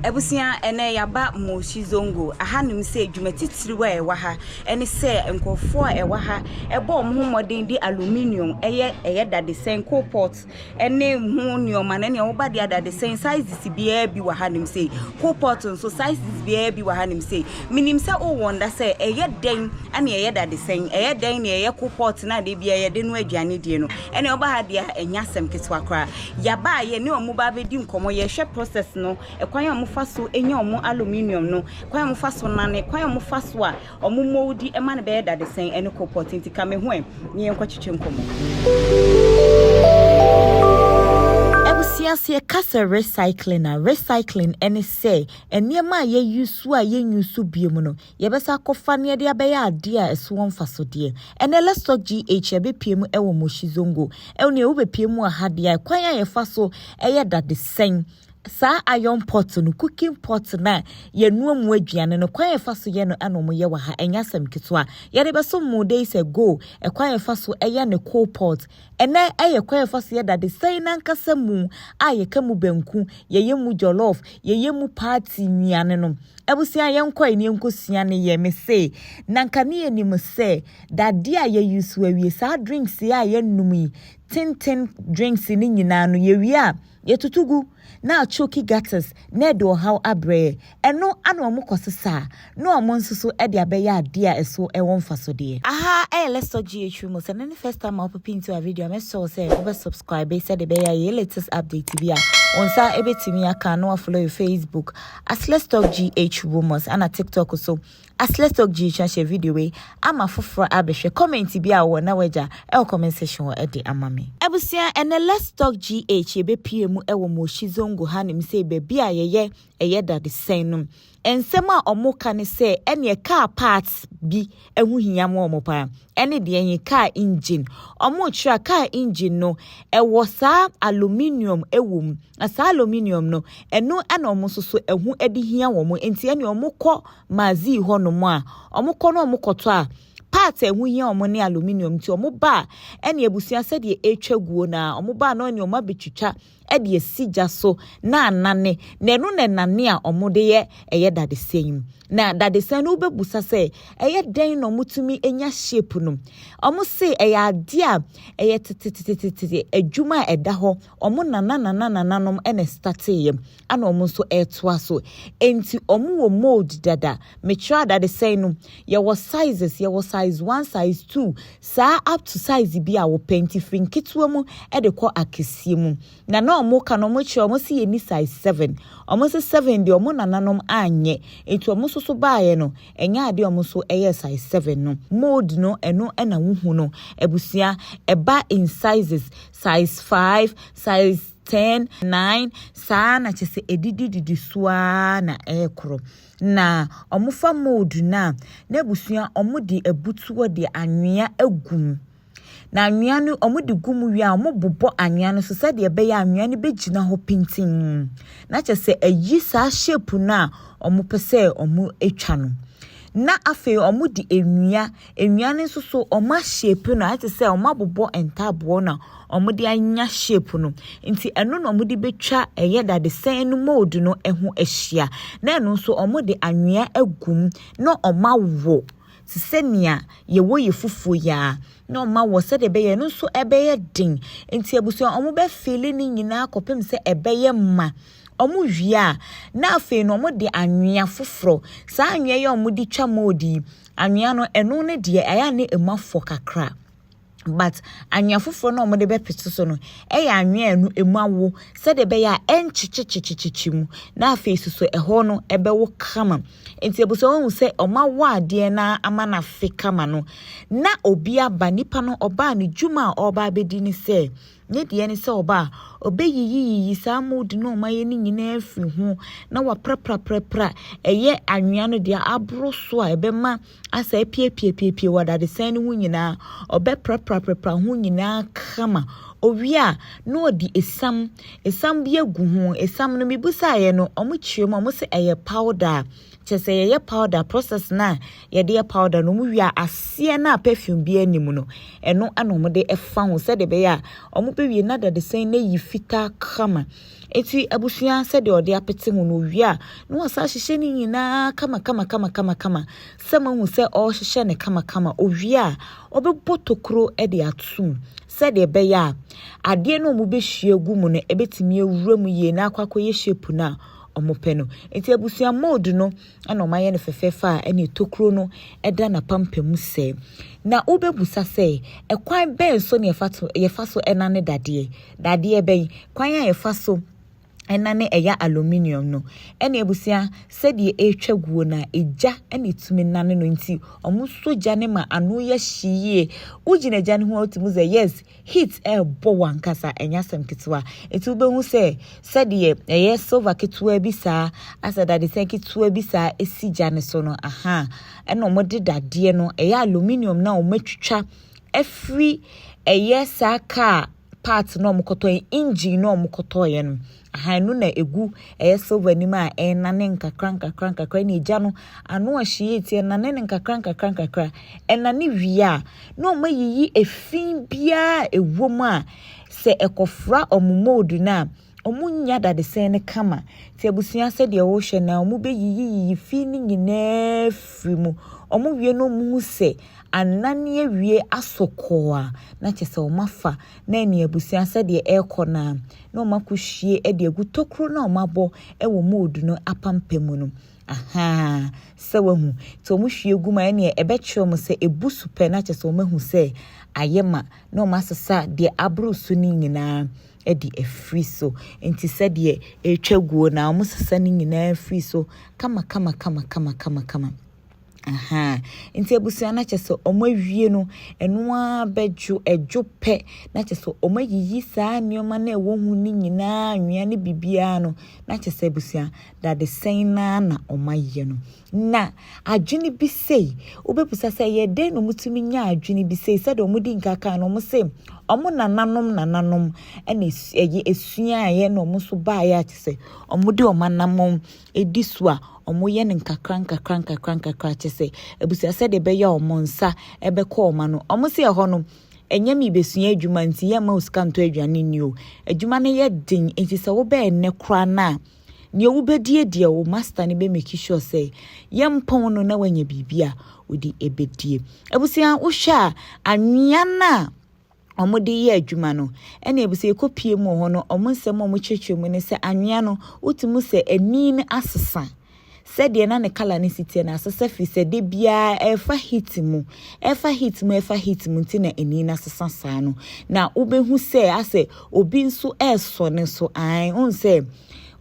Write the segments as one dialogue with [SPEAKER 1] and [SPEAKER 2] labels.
[SPEAKER 1] Ebusia ene yaba Moshi Zongo ahanum se dwumatitiriwa ewa ha ene se nkofo ewa ha ebo omhomodin di aluminium eye dadesen coal pot ene hu nioma ne oba dia dadesen sizes bia bi wa hanum se coal pot so sizes bia bi wa hanum se minim se o wonder se eye den ane eye dadesen eye den ne eye coal pot na de bia eye de no aduane die no ene oba ha dia enyasem ketwa kra yaba ye ne omuba bedi nkomo ye hwe process no ekwan faso enya omo aluminium no kwan mo faso nane kwan mo faso a omo moldi e ma ne be da de sen ene kopoti ntika me ho ne yenkwachiche nkomo ebusiase kasa recycling ene say enema ye yusu a ye nyusu biemu no ye besa kofa ne de abeya ade a eso wonfaso de ene Lestock GH ebe piemu ewo Moshi Zongo ene wo be piemu a hade a kwan ye faso eye da de sen sa iron pot no cooking pot na ye nuamu aduane no kwan efa so ye no anomo ye wa ha enyasem ketwa ye de beso mu days ago e kwan efa so eye ne coal pot ene eye kwan efa so ye da de sai na nkasa mu a ye kamu banku ye mu jollof ye mu party nuane no ebusia ye nkwa ni enkosia ne ye me say nanka ne ni mu say da dia ye use awie sa drinks ya ye numi tin drinks ni nyina no ye wi a ye tutugu na choki gutters na do how abre eno ano mo kosesa no omo nsusu e de abeya ade a eso e won faso de aha Lestock GH mo se na first time I pop into a video me so say over subscribe say de beya ye latest update bi a onsa ebetimi aka no follow your Facebook as Lestock GH rumors and a TikTok so as Lestock GH share video we ama foforo abehwe comment bi a wo na waja e comment section e de amame ebusia ene Lestock GH ebe pm e wo Moshi Zongo hanim say bebi a ye da de senum ensema omoka ne say ene car parts bi ehu hia mo omopa ene de yen car engine omo twa car engine no e wo sa aluminium ewum asa aluminium no eno ana omo soso ehu edi hia wo mo enti ene omo kọ mazi ho no mo a omo kọ no omo kọto a part ehu hia omo ne aluminium ti omo ba ene ebusia se de etwaguo na omo ba no ne omo betwitwa e de sija so na anane na enu ne nane a omo de ye eye dade sen na dade sen no bebusa se eye den no mutumi enya shape no omo se eye ade a eye tete adwuma eda ho omo nana nom ene start ye ana omo so etoa so enti omo wo mold dada me try dade sen no ye was sizes ye was size 1 size 2 sa up to size bi a wo penti finkitwa mu e de ko akesie mu na omo kano mo chi omo si ni size 7 omo se 7 de omo nananom anye etu omo so baaye no enya ade omo so eye size 7 no mold no eno na wuhu no ebusia eba in sizes size 5 size 10 9 sa na chese edididi suwa na ekro na omo fa mold na ebusia omo di ebutuo de anwea agum na anwea no omo de gumu wi a omo bobo anwea no so se de be ya anwea no begina ho pintin na chese ayi sa shape na omo pese omo etwa no na afi omo di enwea no so omo shape no ati se omo bobo entabo na omo de anya shape no nti eno no omo de betwa eye da de sen no mold no eho ahia na eno so omo de anwea agum na omo wo sisenia ye wo ye fufu ya no ma wo se de be ye no so ebe ye din enti abuso omo be feel ni nyina akopem se ebe ye ma omo wia na afi no omo de anwea foforo sa anwea ye omo di twa modi anwea no eno ne de aya ne emafo kakra but anwea foforo no omo de be pete so no eya anwea no emawo se de be ya enchichichichichi mu na afi so eho no ebe wo kama enti abuso won se omawo ade na amana fikama no na obi aba nipa no oba ne djuma oba bedi ni se ne de ni se oba obeyiyi sa mood no maye ni nyina afi ho na wa pra eye anwea no de abro so a ebe ma asa pie wada de san hu nyina obe pra ho nyina kama owia no di esam bi agu ho esam no mibusa ye no omo chiemo omo se eye powder chese ye powder process na ye de powder no mu wia ase na perfume bi anim no eno anomo de efa ho se de be ya omo be wie na de sen na yi fita kama eti abusua se de ode apete hu no wia no wasa hihye ni nyina kama sama hu se o hihye ne kama owia obebo tokro e de atum se de be ya ade no mu be hwie gu mu no ebetimi ewura mu ye na akwakoye shape na omope no enti abusua mode no ana omaye ne fefefa ene tokro no eda na pampam se na ubebusa se ekwan ben so ne yefaso enane dade ben kwan ya yefaso enane eya aluminium no ene ebusia se de etwa guo na eja ene tumi nane no nti omuso gya ne ma anu ya hyiye ugina gya ne ho otimu ze yes heat bo wankasa enya sam kitwa etu be hu se de eye silver kitwa bi sa asa dade se kitwa bi sa esi gya ne so no aha ene omode dade no eya aluminium na omatwitwa every eye saka part no omokoto engine no omokoto ye no ahanu na egu silver ni ma enane nkakra ni gya no anu ahye tie enane nkakra enane wia no mayiyi efin bia ewom a se ekofra omumodu na omunya dade sen ne kama ti abusia se de wo hwe na omu be yiyi fi ni nyina frimu omu wie no mu se anane awie asokoa na chese omafa na eni abusia se de ekona na omakuhie e de egu tokro na omabo ewo modu no apampemu no aha se wahu to omu hwie gu ma eni ebetwe mu se ebusu pe na chese omahu se ayema na omasesa de abrusu ni nyina edi efri so enti said ye etwaguo na omusesa ni nyina efri so kama aha enti abusia na chese omawie no enoa beju ejope na chese omayiyi saa nioma na ewo hu ni nyina anwea ne bibia no na chese abusia dade sena na omaye no na adwene bi sei obepusa se ye den no mutumi nya adwene bi sei said omudi nkaka no mo se omo nananom ene esua ye no mo so ba ya chese omudi omanamom edisua omo ye ne nkakra chese ebusia se de be ya omo nsa ebe ko oma no omo se ho no enye mi besua adwuma nti ye ma usika nto adwane ni o adwuma ne ye din enti se wo be ne kra na ne wo bedie die wo master ne be make sure say ye mpon no na wanya bibia odi ebedie ebusia wo hwa anwea na omode ye adwuma no ene ebusia ekopie mu ho no omo nsem omo kyekye mu ne se anwea no utimu se ani ne asesa said ye na ne kala ne sitie na asesa fi se de bia efa hit mu nti na ani na asesa saa no na ubehu se ase obi nso eso ne so an on se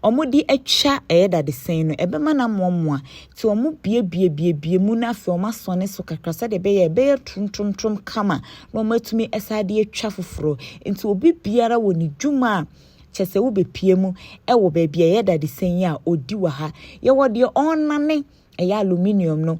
[SPEAKER 1] omudi etwa eyeda de sen no ebema na mommoa ti omu bie mu na afi omasone so kakra se de be trum kama na omatumi esade etwa foforo nti obi biara woni dwuma chese wo bepie mu ewo ba bia eyeda de sen ya odi wa ha ye wo de onane eya aluminium no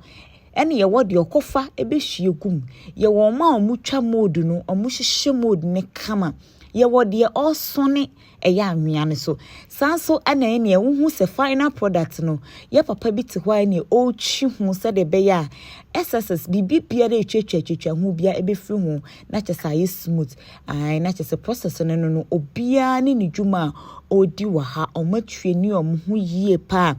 [SPEAKER 1] ene ye wo de okofa ebehwie gum ye wo ma omutwa modu no omuhihye modu ne kama ye wo de osone eya anwea ne so sanso ana ene wo se final product no ye papa bi te hwa ene o chi hu se de be ya SSS bibia de twetwa hu bia ebefiri hu na chesa ye smooth ai na chesa process no obia ne ne dwuma odi wa ha omatwe ni omhu yie pa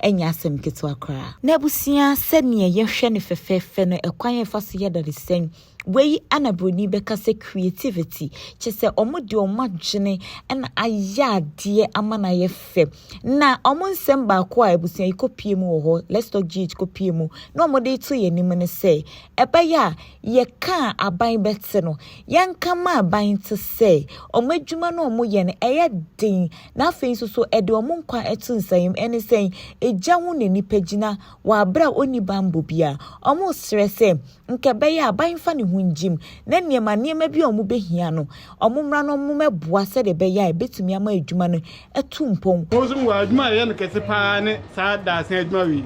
[SPEAKER 1] enya asem ketwa kra na abusia sene ye hwe ne fefefe no ekwan ye fa so ye dade sen wey anabroni beka se creativity chese omode omadwene na ayade amana ye fe na omonsem ba ko a abusia ikopie mu ho let's talk gh kopie mu na omode to ye nim ne se ebeya ye ka aban betse no yanka ma aban te se omadwuma no omoye ne eye din na afei so ede omonkwa etu nsayim ene sen eja hu ne nipagina wa abra oni bambo bia omo stresse nke beya aban fa ne hunjim na niema bi omu behia no omumra no mumeboa se de beya ebetumi ama adwuma no etu mpon
[SPEAKER 2] ozum wa adwuma ye no kese pa ne sa da sen adwuma wi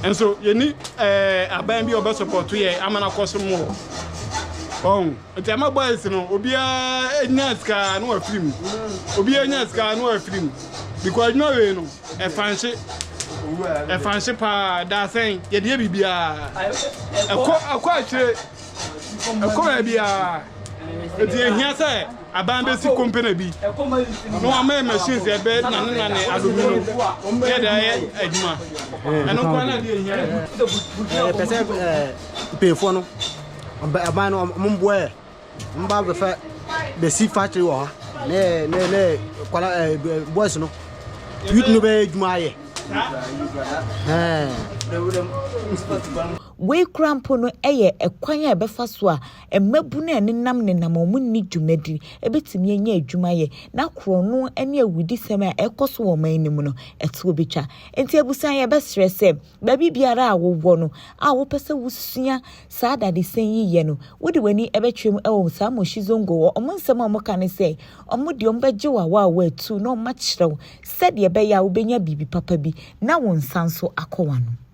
[SPEAKER 2] enso ye ni aban bi obe support ye amana koso mo oti ama boys no obia enyaska no afrim obia enyaska no afrim because adwuma we no efanse pa da sen ye de bibia akwa akire akwa bia eti ehia se aban be si company bi no ama machines e be na aluminium ye da ye adwuma eno kwa na de ehia
[SPEAKER 3] pese pefo no aban no mboe mba be fa be si factory wo ne kwala boys no youth no be adwuma ye
[SPEAKER 1] we crampo no eye ekwan ya befa so a emabu na nenam omunni dwumadi ebetimi anya adwuma ye na kro no ene awudi sem a ekoso wo man ni mu no eto obetwa enti abusan ye be stress ba bibiara a wo no a wo pese wusua saada de sen yiye no wodi wani ebetwem ewo sa mo shizongo wo omonsem a mo kan se omodi ombeje wa atu no ma kyerɛw sɛ de be ya wo benya bibi papa bi na won sanso akɔwa no